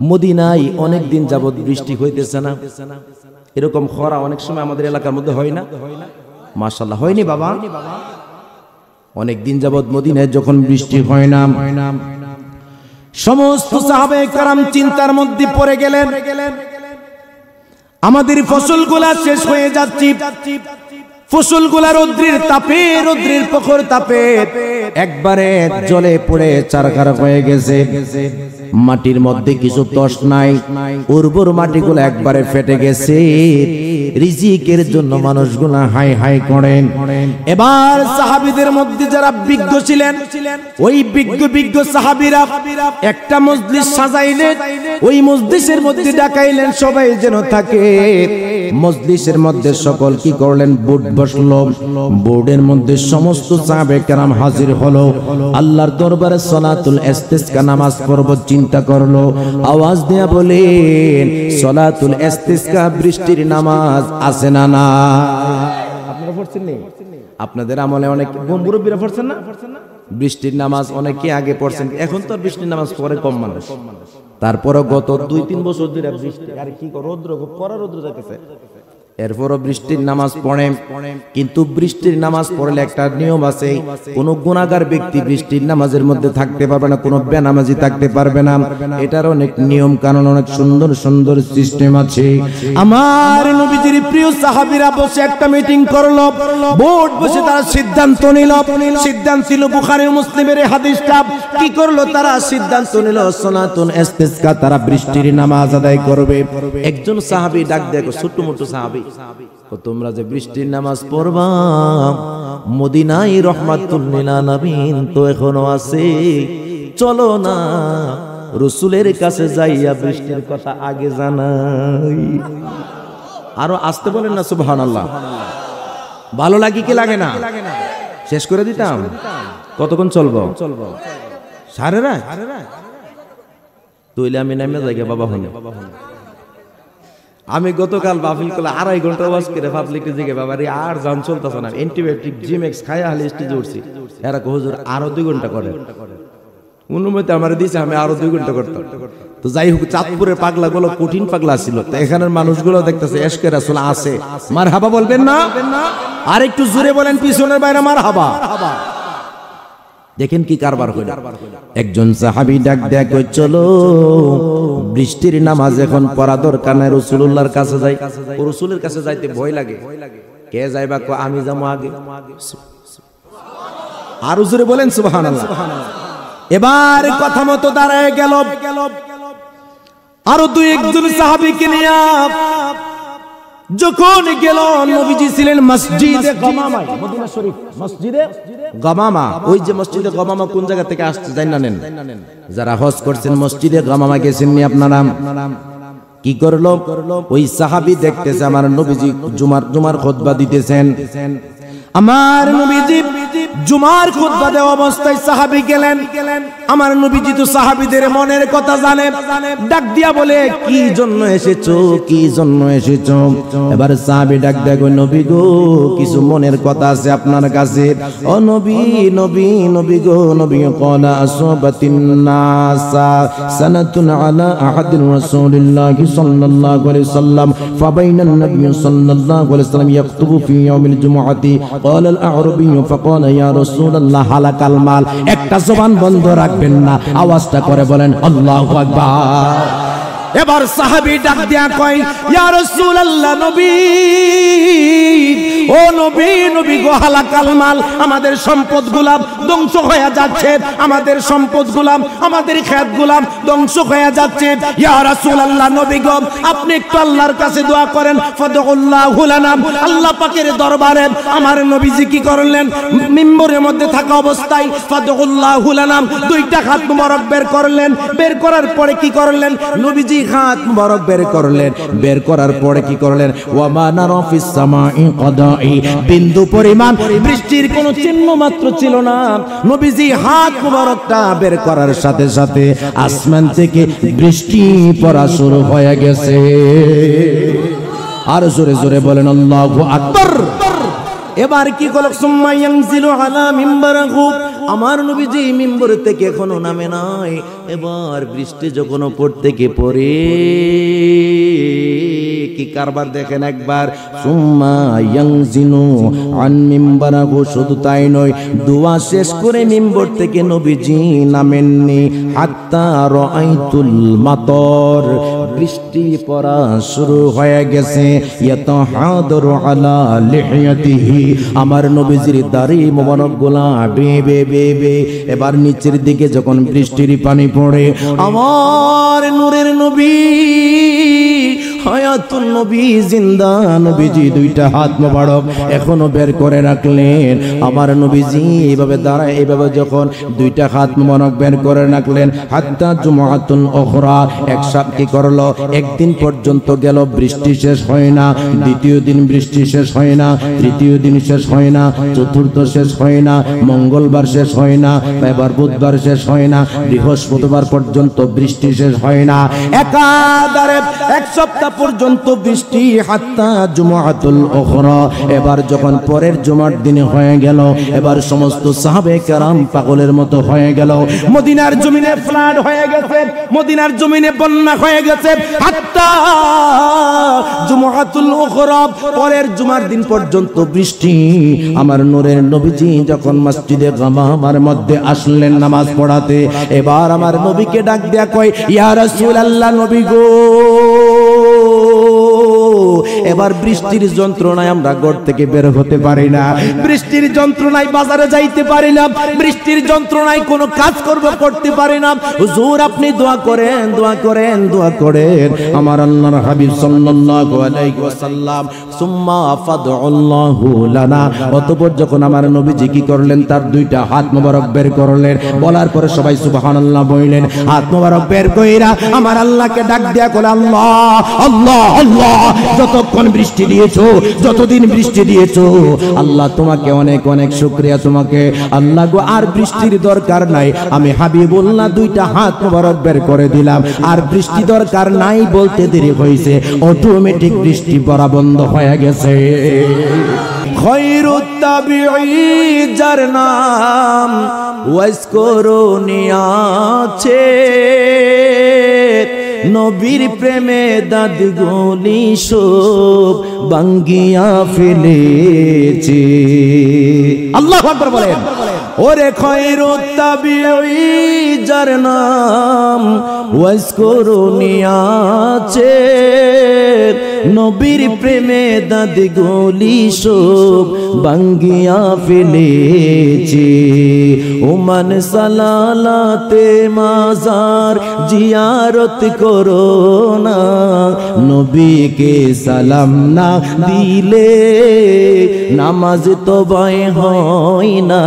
মদিনায় অনেক দিন যাবত বৃষ্টি হইতেছে না। এরকম খরা অনেক সময় আমাদের এলাকার মধ্যে হয় না? মাশাআল্লাহ, হয়নি বাবা? অনেক দিন যাবত মদিনায় যখন বৃষ্টি হয় না, সমস্ত সাহাবায়ে কেরাম চিন্তার মধ্যে পড়ে গেলেন। আমাদের ফসলগুলা শেষ হয়ে যাচ্ছে, ফসলগুলা রৌদ্রের তাপে, রৌদ্রের প্রখর তাপে একবারে জলে পড়ে চারখার হয়ে গেছে। মাটির মধ্যে কিছু তস নাই, উর্বর মাটিগুলো একবারে ফেটে গেছে। রিজিকের জন্য মানুষগুলা হাই হাই করেন। এবার সাহাবীদের মধ্যে যারা বিজ্ঞ ছিলেন, ওই বিজ্ঞ সাহাবীরা একটা মজলিস সাজাইলেন। ওই মজলিসের মধ্যে ডাকাইলেন সবাই যেন থাকে। মজলিসের মধ্যে সকল কি করলেন? বোর্ড বসলো। বোর্ডের মধ্যে সমস্ত সাহাবায়ে কেরাম হাজির হলো। আল্লাহর দরবারে সালাতুল ইস্তিসকা নামাজ পড়ব চিন্তা করলো। আওয়াজ দিয়া বলেন, সালাতুল ইস্তিসকা বৃষ্টির নামাজ আছে না? না, আপনারা পড়ছেন নি? আপনাদের আমলে অনেক মুরব্বীরা পড়ছেন না? বৃষ্টির নামাজ অনেকে আগে পড়ছেন, এখন তো বৃষ্টির নামাজ পড়ে কম মানুষ। তারপরও গত 2-3 বছর ধরে বৃষ্টি, আর কি রৌদ্র, কড়া রৌদ্র যাইতেছে, এরপরও বৃষ্টির নামাজ পড়ে। কিন্তু বৃষ্টির নামাজ পড়লে একটা নিয়ম আছে, কোন গুনাহগার ব্যক্তি বৃষ্টির নামাজের মধ্যে থাকতে পারবে না, কোন বেনামাজি থাকতে পারবে না। এটার অনেক নিয়ম কানুন, অনেক সুন্দর সুন্দর সিস্টেম আছে। আমার নবীজির প্রিয় সাহাবীরা বসে একটা মিটিং করলো, বোর্ড বসে তারা সিদ্ধান্ত নিল। সিদ্ধান্ত ছিল বুখারী ও মুসলিমের এই হাদিসটা। কি করলো তারা? সিদ্ধান্ত নিল সালাতুল ইস্তিসকা তারা বৃষ্টির নামাজ আদায় করবে। একজন সাহাবী ডাক দেয়, ছোট মোটো সাহাবী, তোমরা যে বৃষ্টির নামাজ পড়বা, মদিনায় রাহমাতুল লিল আলামিন তো এখনো আছে, চলো না রাসূলের কাছে যাইয়া বৃষ্টির কথা আগে জানাই। আরো আসতে বলেন না সুবহানাল্লাহ। ভালো লাগে কি লাগে না? শেষ করে দিতাম। কতক্ষণ চলবো? সাড়ে রাত তৈলে আমি নামে যাই বাবা হনে। আমি গতকাল বাফিল করলে 2.5 ঘন্টা ওয়াজ করে পাবলিকের দিকে বাবা রে আর জান চলতেছে না, অ্যান্টিবায়োটিক জিমেক্স খাইয়া হালে স্টেজে উঠছি। এরা হুজুর আরো 2 ঘন্টা করে, অনুমতি আমার দিয়েছে, আমি আরো 2 ঘন্টা করতাম। তো যাই হোক, চাঁদপুরের পাগলা গুলো কঠিন পাগলা ছিল, তো এখানের মানুষগুলো দেখতেছে এশকে রাসূল আছে। মারহাবা বলবেন না? আর একটু জোরে বলেন পিছনের বাইরে মারহাবা। দেখেন কি কারবার হইল। একজন সাহাবী ডাক দেয়া কই, চলো বৃষ্টির নামাজ এখন পড়া দরকার নাই, রাসূলুল্লাহর কাছে যাই। রাসূলের কাছে যাইতে ভয় লাগে। কে যাইবা? কো আমি যাবো আগে। আর জোরে বলেন সুবহানাল্লাহ। এবার কথা মতো দাঁড়ায় গেল। আরো 2-1 সাহাবীকে নিয়ে যখন গেল, নবীজি ছিলেন মসজিদে গমামায়, মদিনা শরীফ মসজিদে গমামা। ওই যে মসজিদে গমামা কোন জায়গা থেকে আসছে জানেন? যারা হজ করছেন মসজিদে গমামা গেছেন নি আপনারা? কি করলো ওই সাহাবী? দেখতেছে আমার নবীজি জুমার খুতবা দিতেছেন। আমার নবীজি জুমার খুতবা দেওয়া অবস্থায় সাহাবী গেলেন। আমার নবীজি তো সাহাবীদের মনের কথা জানে, ডাক দিয়া বলে, কি জন্য এসেছো, কি জন্য এসেছো? এবার সাহাবী ডাক দেয়, গো নবী গো, কিছু মনের কথা আছে আপনার কাছে। ও নবী, নবী, নবী গো, নবী ক্বালা আসাবাতিন নাসা সানাতুন আলা আহাদিন রাসূলিল্লাহি সাল্লাল্লাহু আলাইহি সাল্লাম ফাবাইনান নবী সাল্লাল্লাহু আলাইহি সাল্লাম ইয়াকতুবু ফি ইয়াউমিল জুমআতি ক্বালা আল আ'রাবী ফাকালা ইয়া রাসূলুল্লাহ হালাকাল মাল। একটা জবান বন্ধ রাখবেন না, আওয়াজটা করে বলেন আল্লাহু আকবার। এবার সাহাবী ডাক দিয়া কয়, ইয়া রাসূলুল্লাহ, নবী, ও নবী, নবী গো, হালাকাল মাল, আমাদের সম্পদগুলা ধ্বংস হয়ে যাচ্ছে, আমাদের সম্পদগুলা, আমাদের ক্ষেতগুলা ধ্বংস হয়ে যাচ্ছে। ইয়া রাসূলুল্লাহ, নবী গো, আপনি একটু আল্লাহর কাছে দোয়া করেন। ফাদউল্লাহু লানা, আল্লাহ পাকের দরবারে আমার নবীজি কি করলেন? মিম্বরের মধ্যে থাকা অবস্থায় ফাদউল্লাহু লানা 2টা হাত মুবারক বের করলেন। বের করার পরে কি করলেন? নবীজি হাত মুবারক বের করলেন। বের করার পরে কি করলেন? ওয়া মা নারা ফিস সামাই কদাই, বিন্দু পরিমাণ বৃষ্টির কোনো চিহ্ন মাত্র ছিল না। নবীজি হাত মুবারকটা বের করার সাথে সাথে আসমান থেকে বৃষ্টি পড়া শুরু হয়ে গেছে। আর জোরে জোরে বলেন আল্লাহু আকবার। এবার কি করল? সুম্মা ইয়ানজিলু আলা মিম্বারিহি, আমার নবীজি মিম্বর থেকে এখনো নামে নাই। এবার বৃষ্টি যখন উপর থেকে পড়ে কি কারবার দেখেন একবার, সুম্মা ইয়ানজিনু আন মিম্বারাহু, শুধু তাই নয় দোয়া শেষ করে মিম্বর থেকে নবীজি নামেননি, হাত্তা রাআইতুল মাতর, বৃষ্টি পড়া শুরু হয়ে গেছে, ইয়াতাহাদারু আলা লিহিয়াতিহি, আমার নবীজির দাড়ি মোবারক গুলা বেবে বেবে এবার নিচের দিকে যখন বৃষ্টির পানি পড়ে, আমার নূরের নবী হায়াতুন নবী জিন্দা নবীজি দুইটা হাত মোবারক এখনো বের করে রাখলেন। আমার নবীজি এইভাবে দাঁড়ায়, এইভাবে যখন দুইটা হাত মোবারক বের করে রাখলেন, হাত্তা জুমআতুন উখরা, এক সপ্তাহ কি করলো, একদিন পর্যন্ত গেল, বৃষ্টি শেষ হয় না, দ্বিতীয় দিন বৃষ্টি শেষ হয় না, তৃতীয় দিন শেষ হয় না, চতুর্থ শেষ হয় না, মঙ্গলবার শেষ হয় না, এবার বুধবার শেষ হয় না, বৃহস্পতিবার পর্যন্ত বৃষ্টি শেষ হয় না, একাধারে এক সপ্তাহ পর্যন্ত বৃষ্টি, হাত্তা জুমআতুল উখরা, এবার যখন পরের জুমার দিনে হয়ে গেল, এবার সমস্ত সাহাবে কেরাম পাগলের মতো হয়ে গেল, মদিনার জমিনে ফ্লাড হয়ে গেছে, মদিনার জমিনে বন্যা হয়ে গেছে, হাত্তা জুমআতুল উখরা, পরের জুমার দিন পর্যন্ত বৃষ্টি। আমার নূরের নবীজি যখন মসজিদে গামামার মধ্যে আসলেন নামাজ পড়াতে, এবার আমার নবীকে ডাক দেয়া কয়, ইয়া রাসূলুল্লাহ, নবী গো, এবার বৃষ্টির যন্ত্রণায় আমরা ঘর থেকে বের হতে পারি না, বৃষ্টির যন্ত্রণায় বাজারে যাইতে পারি না, বৃষ্টির যন্ত্রণায় কোনো কাজ করতে পারি না, হুজুর আপনি দোয়া করেন, দোয়া করেন, দোয়া করেন। আমার আল্লাহর হাবিব সাল্লাল্লাহু আলাইহি ওয়াসাল্লাম, সুম্মা ফাদউল্লাহু লানা, অতঃপর যখন আমার নবীজি কি করলেন, তার দুইটা হাত মোবারক বের করলেন, বলার পরে সবাই সুবহানাল্লাহ বললেন, হাত মোবারক বের কইরা আমার আল্লাহকে ডাক দেয়া কইলেন, আল্লাহ আল্লাহ আল্লাহ, যতক্ষণ বৃষ্টি দিয়েছো, যতদিন বৃষ্টি দিয়েছো, আল্লাহ তোমাকে অনেক অনেক শুকরিয়া, তোমাকে আল্লাহ গো, আর বৃষ্টির দরকার নাই, আমি হাবিবুল্লাহ দুইটা হাত মোবারক বের করে দিলাম, আর বৃষ্টি দরকার নাই বলতে দেরি হয়েছে, অটোমেটিক বৃষ্টি পড়া বন্ধ হয়ে গেছে। খায়রুত তাবিঈ, যার নাম ওয়াইস করুনি আছে, নবীর প্রেমে দাঁতগুলি সব ভাঙ্গিয়া ফেলেছে। আল্লাহু আকবার বলেন। ওরে খায়রুত তাবিঈ, যার নাম ওয়াইস করুনি আছে, নবীর প্রেমে দাঁতগুলি সব ভাঙ্গিয়া ফেলেছে। ওমান সালালাতে মাজার জিয়ারত করো না, নবীকে সালাম না দিলে নামাজ তো ভয় হয় না।